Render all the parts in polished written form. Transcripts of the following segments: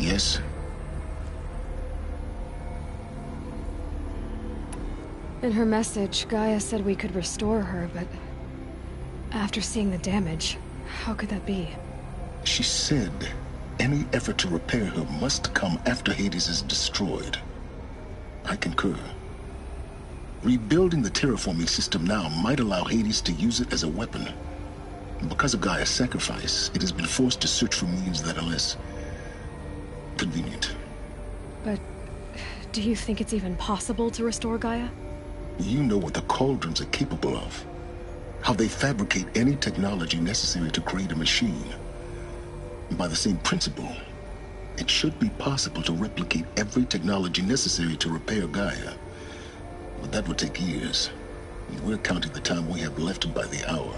Yes? In her message, Gaia said we could restore her, but after seeing the damage, how could that be? She said any effort to repair her must come after Hades is destroyed. I concur. Rebuilding the terraforming system now might allow Hades to use it as a weapon. Because of Gaia's sacrifice, it has been forced to search for means that are less convenient. But do you think it's even possible to restore Gaia? You know what the Cauldrons are capable of. How they fabricate any technology necessary to create a machine. By the same principle, it should be possible to replicate every technology necessary to repair Gaia. But that would take years. We're counting the time we have left by the hour.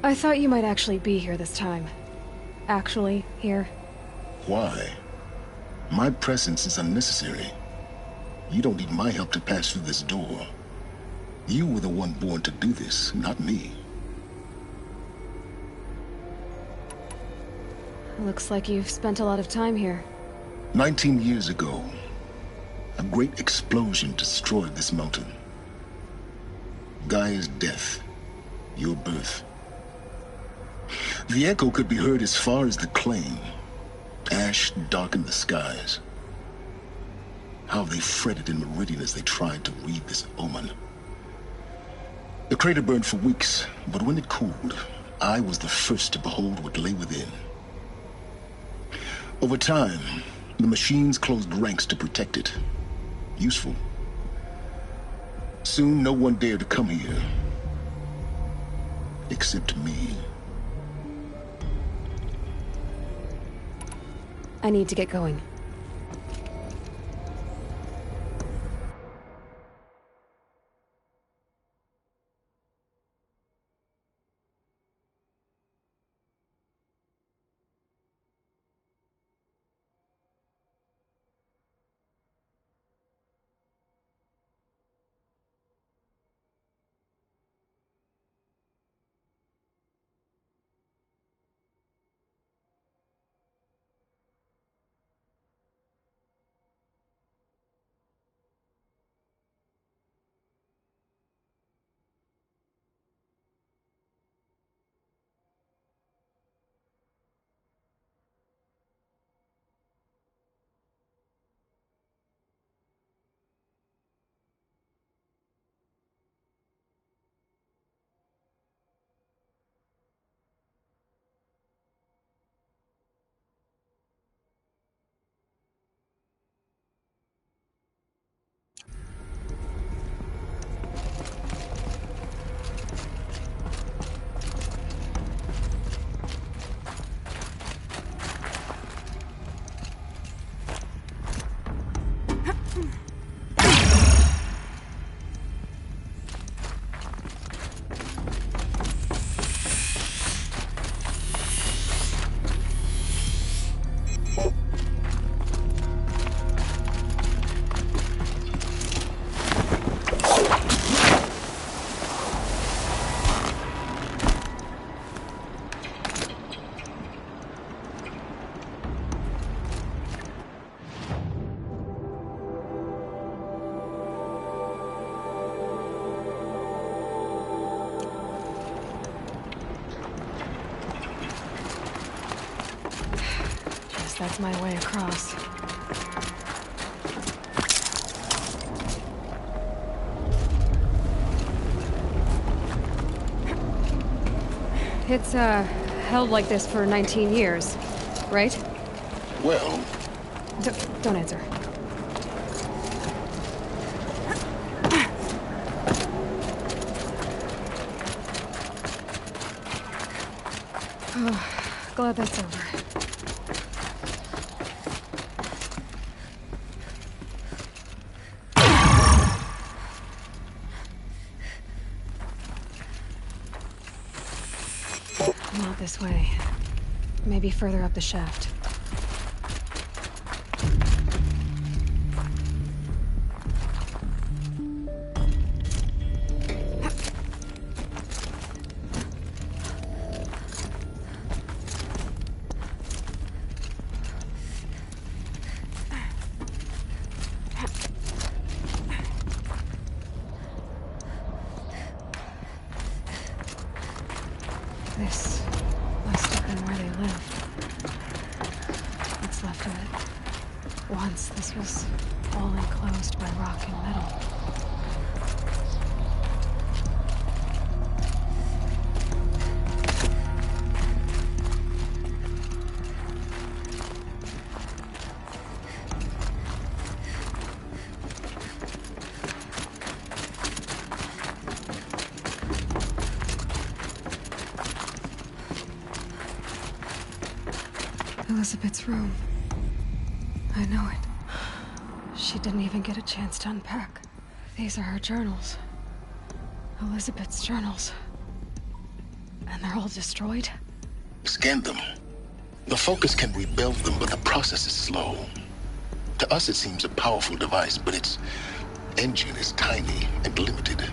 I thought you might actually be here this time. Actually, here. Why? My presence is unnecessary. You don't need my help to pass through this door. You were the one born to do this, not me. Looks like you've spent a lot of time here. 19 years ago, a great explosion destroyed this mountain. Gaia's death, your birth. The echo could be heard as far as the claim. Ash darkened the skies. How they fretted in Meridian as they tried to read this omen. The crater burned for weeks, but when it cooled, I was the first to behold what lay within. Over time, the machines closed ranks to protect it. Useful. Soon, no one dared to come here. Except me. I need to get going. That's my way across. It's, held like this for 19 years, right? Well... Don't answer. Oh, glad that's over. Not this way. Maybe further up the shaft. Once this was all enclosed by rock and metal. Elizabeth's room. I know it. She didn't even get a chance to unpack. These are her journals. Elizabeth's journals. And they're all destroyed? Scan them. The Focus can rebuild them, but the process is slow. To us, it seems a powerful device, but its engine is tiny and limited.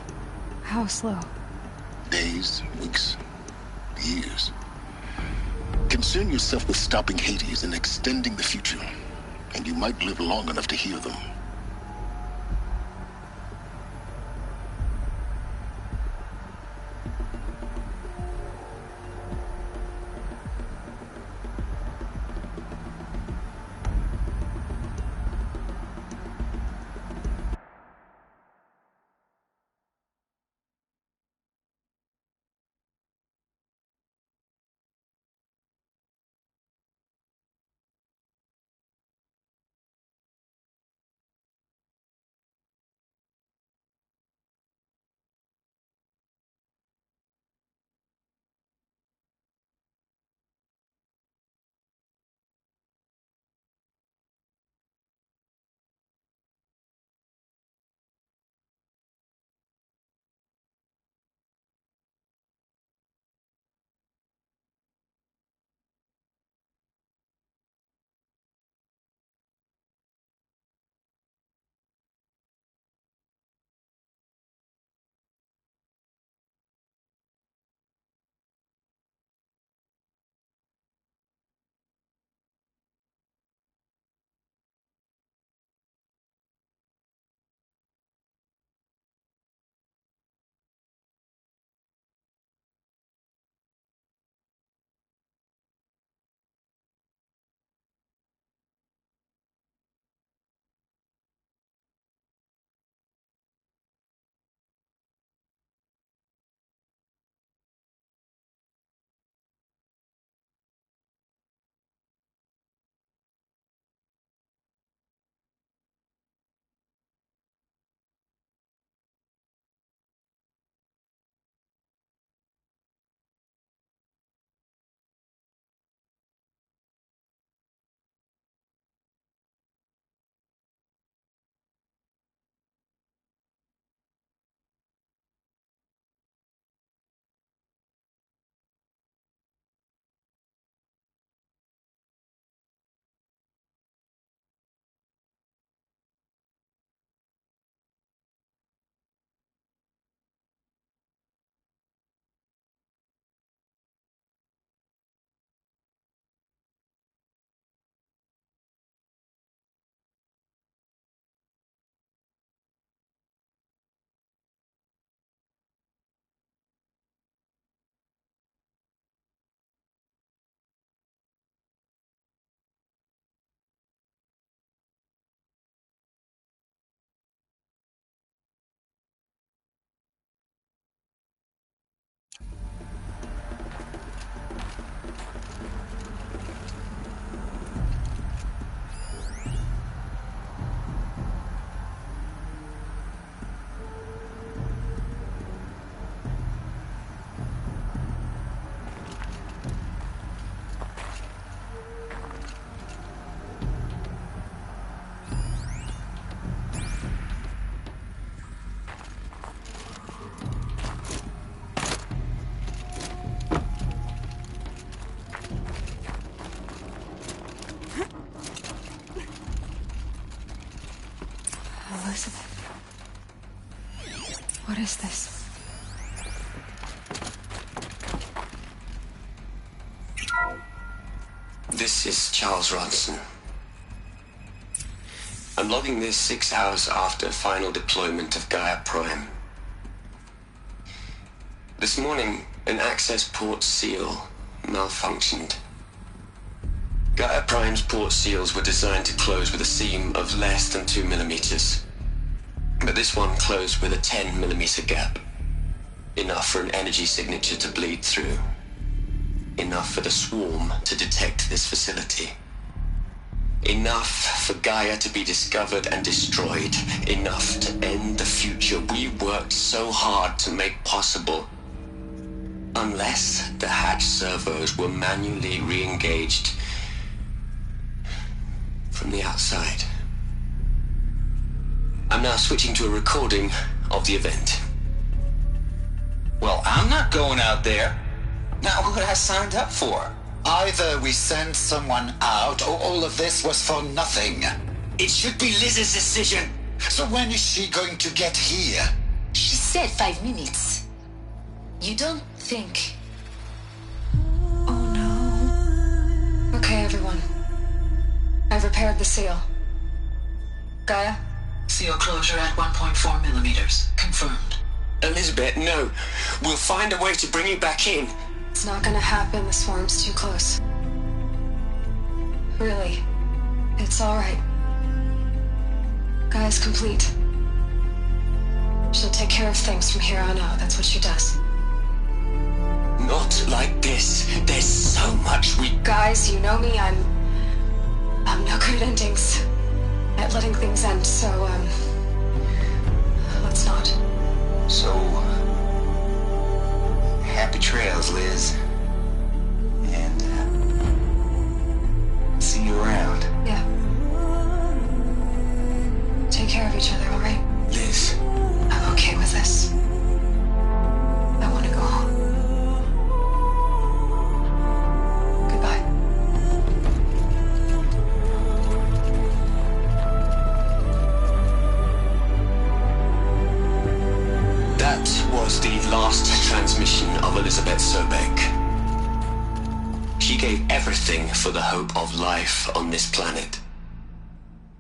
How slow? Days, weeks, years. Concern yourself with stopping Hades and extending the future, and you might live long enough to hear them. Elizabeth. What is this? This is Charles Ronson. I'm logging this 6 hours after final deployment of Gaia Prime. This morning, an access port seal malfunctioned. Gaia Prime's port seals were designed to close with a seam of less than 2 millimeters. But this one closed with a 10 millimeter gap. Enough for an energy signature to bleed through. Enough for the swarm to detect this facility. Enough for Gaia to be discovered and destroyed. Enough to end the future we worked so hard to make possible. Unless the hatch servos were manually re-engaged from the outside. I'm now switching to a recording of the event. Well, I'm not going out there. Not what I signed up for. Either we send someone out, or all of this was for nothing. It should be Liz's decision. So when is she going to get here? She said 5 minutes. You don't think... Oh no. Okay, everyone. I've repaired the seal. Gaia? Seal closure at 1.4 millimeters. Confirmed. Elizabeth, no. We'll find a way to bring you back in. It's not gonna happen. The swarm's too close. Really. It's alright. Gaia's complete. She'll take care of things from here on out. That's what she does. Not like this. There's so much we... Guys, you know me. I'm no good at endings. At letting things end, so, let's not. So... happy trails, Liz. And, see you around. Yeah. Take care of each other, alright? Liz. I'm okay with this. I want to go home. Goodbye. That was the last transmission of Elizabeth Sobek. She gave everything for the hope of life on this planet.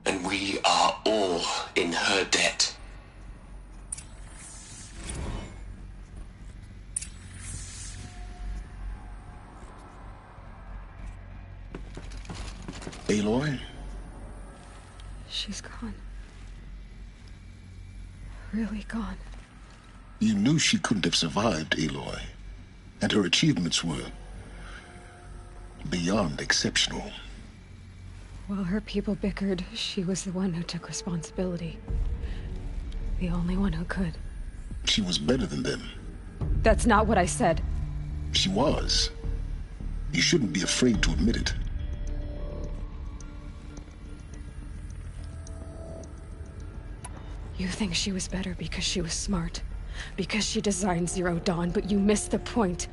And we are all in her debt. Aloy? She's gone. Really gone. You knew she couldn't have survived, Aloy. And her achievements were beyond exceptional. While her people bickered, she was the one who took responsibility. The only one who could. She was better than them. That's not what I said. She was. You shouldn't be afraid to admit it. You think she was better because she was smart. Because she designed Zero Dawn, but you missed the point.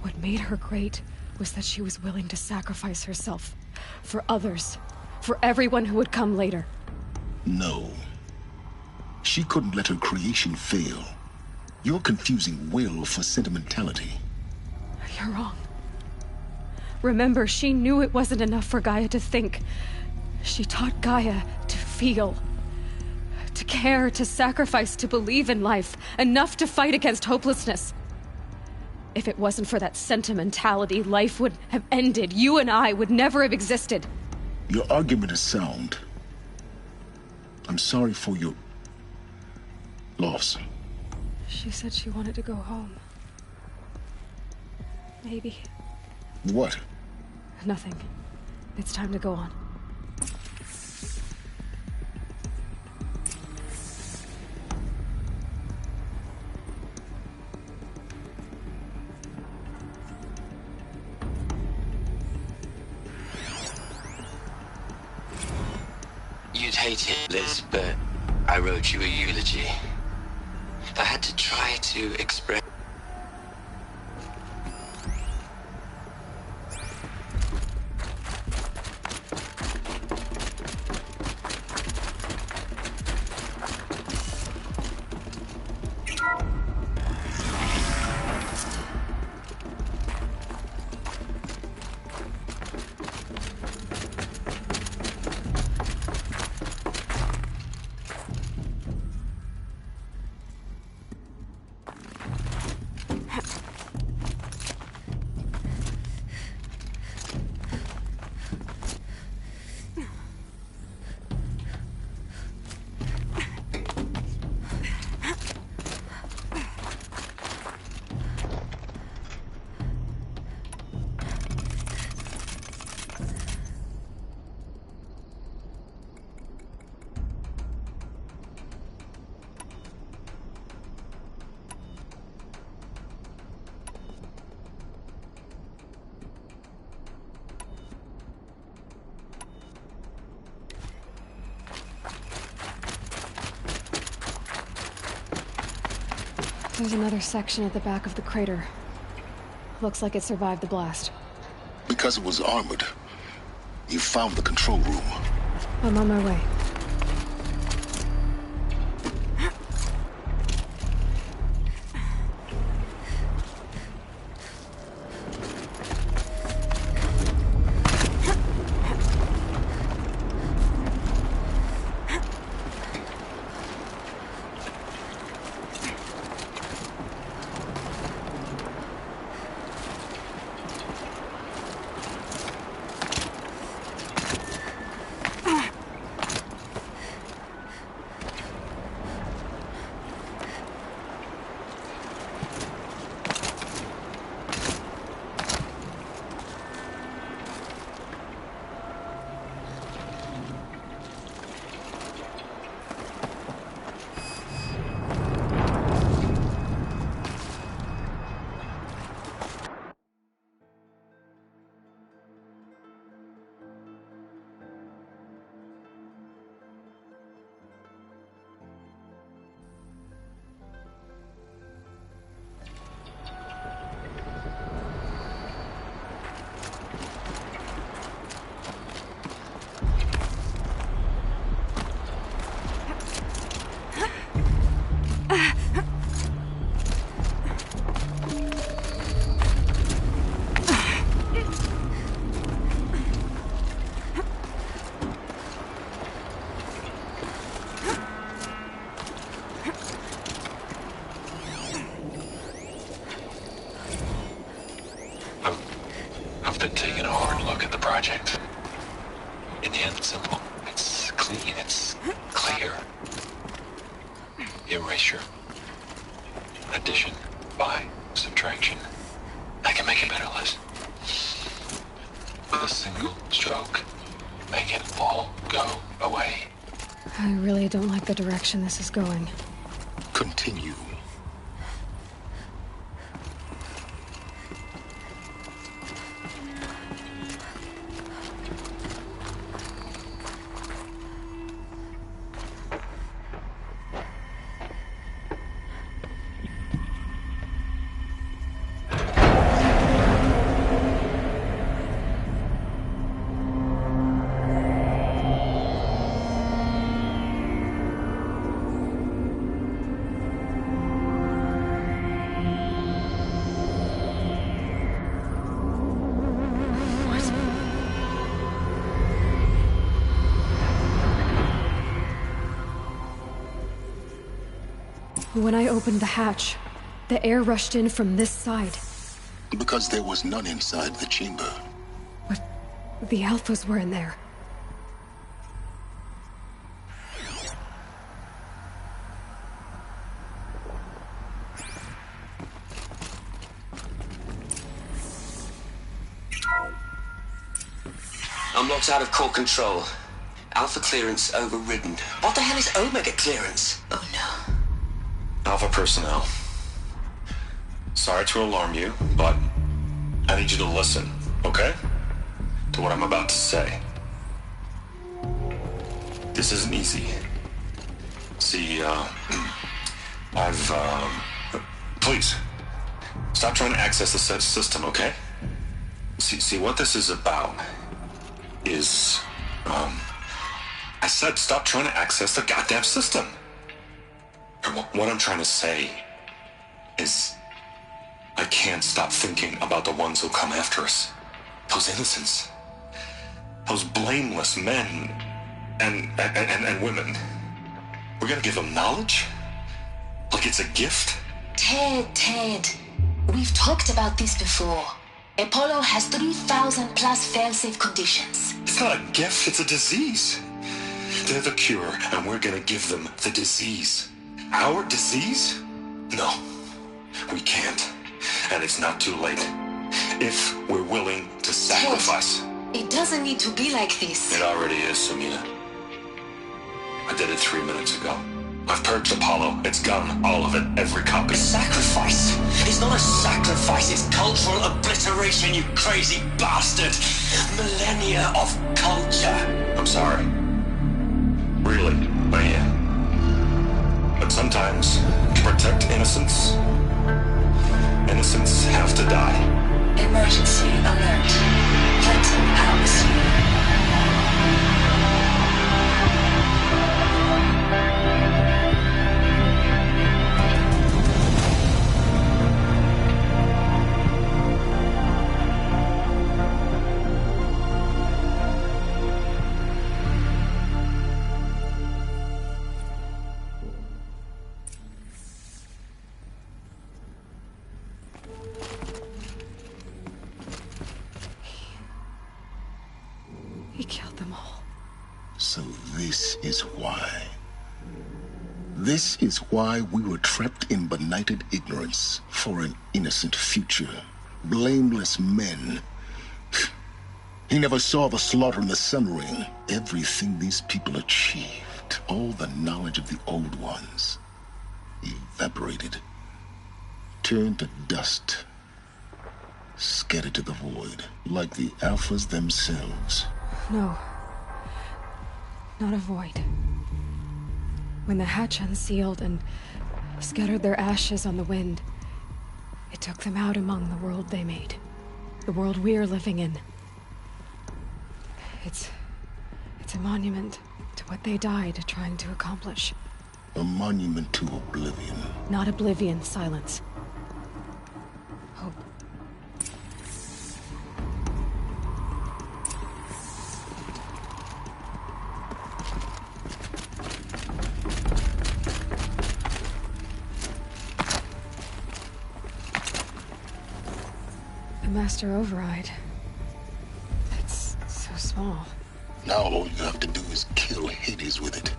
What made her great was that she was willing to sacrifice herself. For others. For everyone who would come later. No. She couldn't let her creation fail. You're confusing will for sentimentality. You're wrong. Remember, she knew it wasn't enough for Gaia to think. She taught Gaia to feel. To care, to sacrifice, to believe in life. Enough to fight against hopelessness. If it wasn't for that sentimentality, life would have ended. You and I would never have existed. Your argument is sound. I'm sorry for your loss. She said she wanted to go home. Maybe. What? Nothing. It's time to go on. You'd hate it, Liz, but I wrote you a eulogy. I had to try to express... There's another section at the back of the crater. Looks like it survived the blast. Because it was armored, you found the control room. I'm on my way. I've been taking a hard look at the project. In the end, it's simple. It's clean. It's clear. Erasure. Addition. By. Subtraction. I can make a better list. With a single stroke. Make it all go away. I really don't like the direction this is going. Continue. When I opened the hatch, the air rushed in from this side. Because there was none inside the chamber. But the Alphas were in there. I'm locked out of core control. Alpha clearance overridden. What the hell is Omega clearance? Oh no. Alpha personnel. Sorry to alarm you, but I need you to listen, okay? To what I'm about to say. This isn't easy. See, please, stop trying to access the system, okay? See, what this is about is, I said stop trying to access the goddamn system. And what I'm trying to say is I can't stop thinking about the ones who come after us. Those innocents. Those blameless men and women. We're gonna give them knowledge? Like it's a gift? Ted. We've talked about this before. Apollo has 3,000 plus fail-safe conditions. It's not a gift, it's a disease. They're the cure, and we're gonna give them the disease. Our disease? No, we can't. And it's not too late. If we're willing to sacrifice. It doesn't need to be like this. It already is, Samina. I did it 3 minutes ago. I've purged Apollo. It's gone. All of it. Every copy. Sacrifice? It's not a sacrifice. It's cultural obliteration, you crazy bastard. Millennia of culture. I'm sorry. Really, I am. But sometimes to protect innocents. Innocents have to die. Emergency alert. Phantom atmosphere. He killed them all. So this is why. This is why we were trapped in benighted ignorance for an innocent future. Blameless men. He never saw the slaughter in the Sun Ring. Everything these people achieved, all the knowledge of the old ones, evaporated, turned to dust, scattered to the void, like the Alphas themselves. No. Not a void. When the hatch unsealed and scattered their ashes on the wind, it took them out among the world they made. The world we're living in. It's a monument to what they died trying to accomplish. A monument to oblivion. Not oblivion, silence. Hope. The Master Override. It's so small. Now all you have to do is kill Hades with it.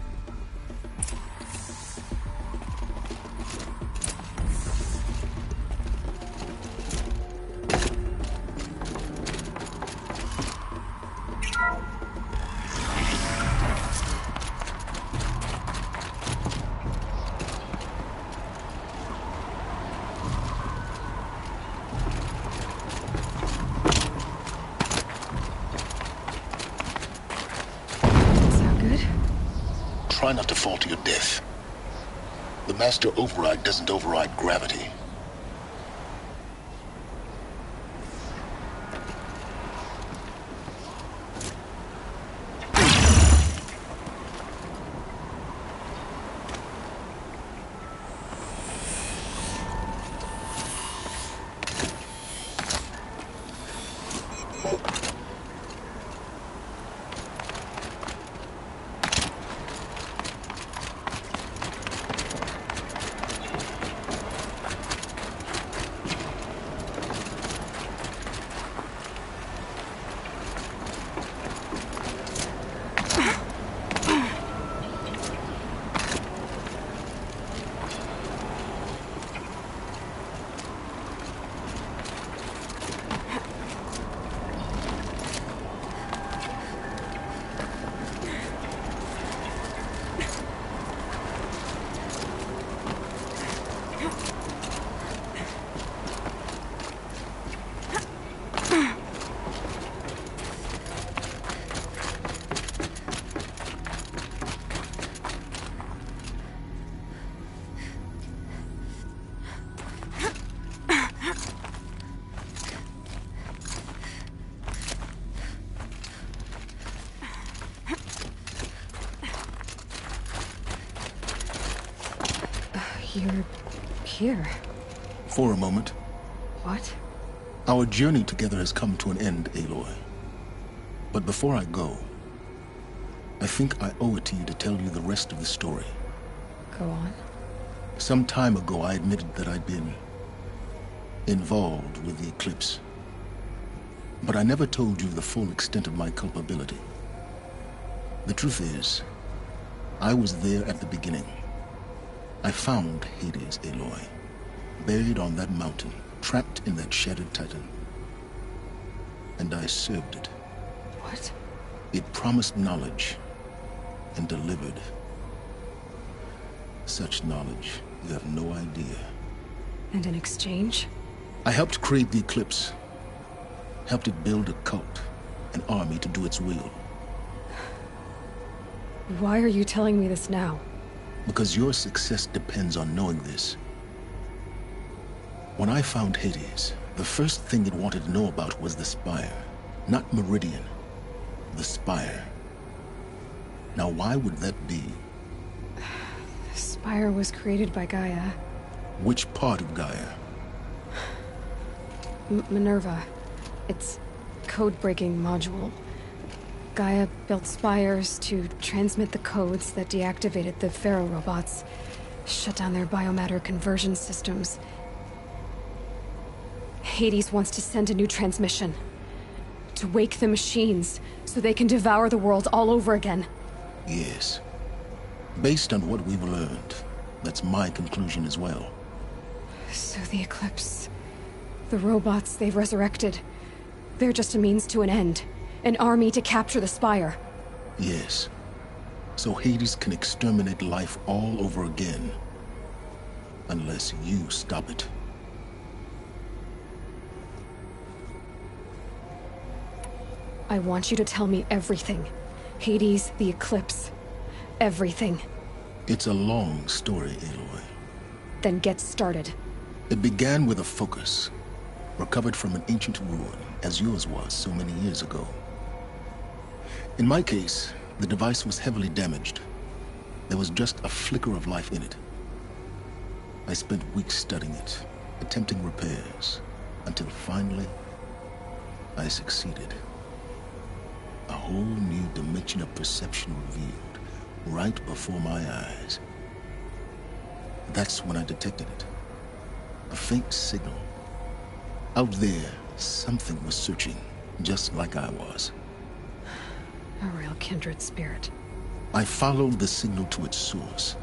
Try not to fall to your death. The Master Override doesn't override gravity. You're here. For a moment. What? Our journey together has come to an end, Aloy. But before I go, I think I owe it to you to tell you the rest of the story. Go on. Some time ago, I admitted that I'd been involved with the eclipse. But I never told you the full extent of my culpability. The truth is, I was there at the beginning. I found Hades, Aloy, buried on that mountain, trapped in that shattered titan. And I served it. What? It promised knowledge and delivered. Such knowledge, you have no idea. And in exchange? I helped create the eclipse. Helped it build a cult, an army to do its will. Why are you telling me this now? Because your success depends on knowing this. When I found Hades, the first thing it wanted to know about was the Spire. Not Meridian. The Spire. Now why would that be? The Spire was created by Gaia. Which part of Gaia? Minerva. Its code-breaking module. Gaia built spires to transmit the codes that deactivated the Pharaoh robots, shut down their biomatter conversion systems. Hades wants to send a new transmission. To wake the machines, so they can devour the world all over again. Yes. Based on what we've learned, that's my conclusion as well. So the Eclipse... the robots they've resurrected... they're just a means to an end. An army to capture the Spire. Yes. So Hades can exterminate life all over again. Unless you stop it. I want you to tell me everything. Hades, the Eclipse. Everything. It's a long story, Aloy. Then get started. It began with a focus. Recovered from an ancient ruin, as yours was so many years ago. In my case, the device was heavily damaged. There was just a flicker of life in it. I spent weeks studying it, attempting repairs, until finally, I succeeded. A whole new dimension of perception revealed, right before my eyes. That's when I detected it. A faint signal. Out there, something was searching, just like I was. A real kindred spirit. I followed the signal to its source.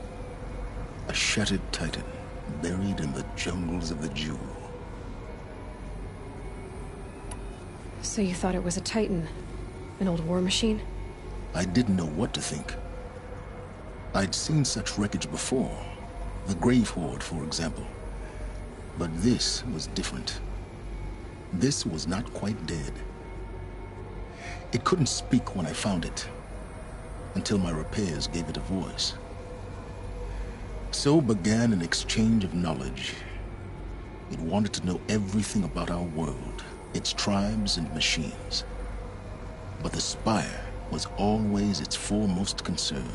A shattered titan, buried in the jungles of the Jewel. So you thought it was a titan? An old war machine? I didn't know what to think. I'd seen such wreckage before. The Grave Horde, for example. But this was different. This was not quite dead. It couldn't speak when I found it, until my repairs gave it a voice. So began an exchange of knowledge. It wanted to know everything about our world, its tribes and machines. But the Spire was always its foremost concern.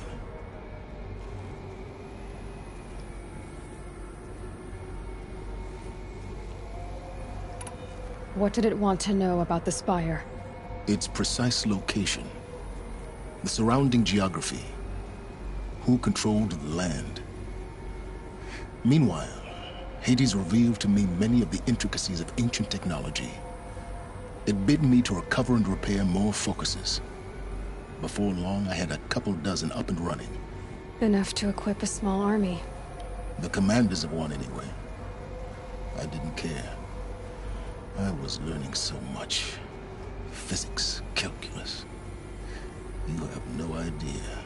What did it want to know about the Spire? Its precise location, the surrounding geography, who controlled the land. Meanwhile, Hades revealed to me many of the intricacies of ancient technology. It bid me to recover and repair more focuses. Before long, I had a couple dozen up and running. Enough to equip a small army. The commanders of one, anyway. I didn't care. I was learning so much. Physics, calculus. You have no idea.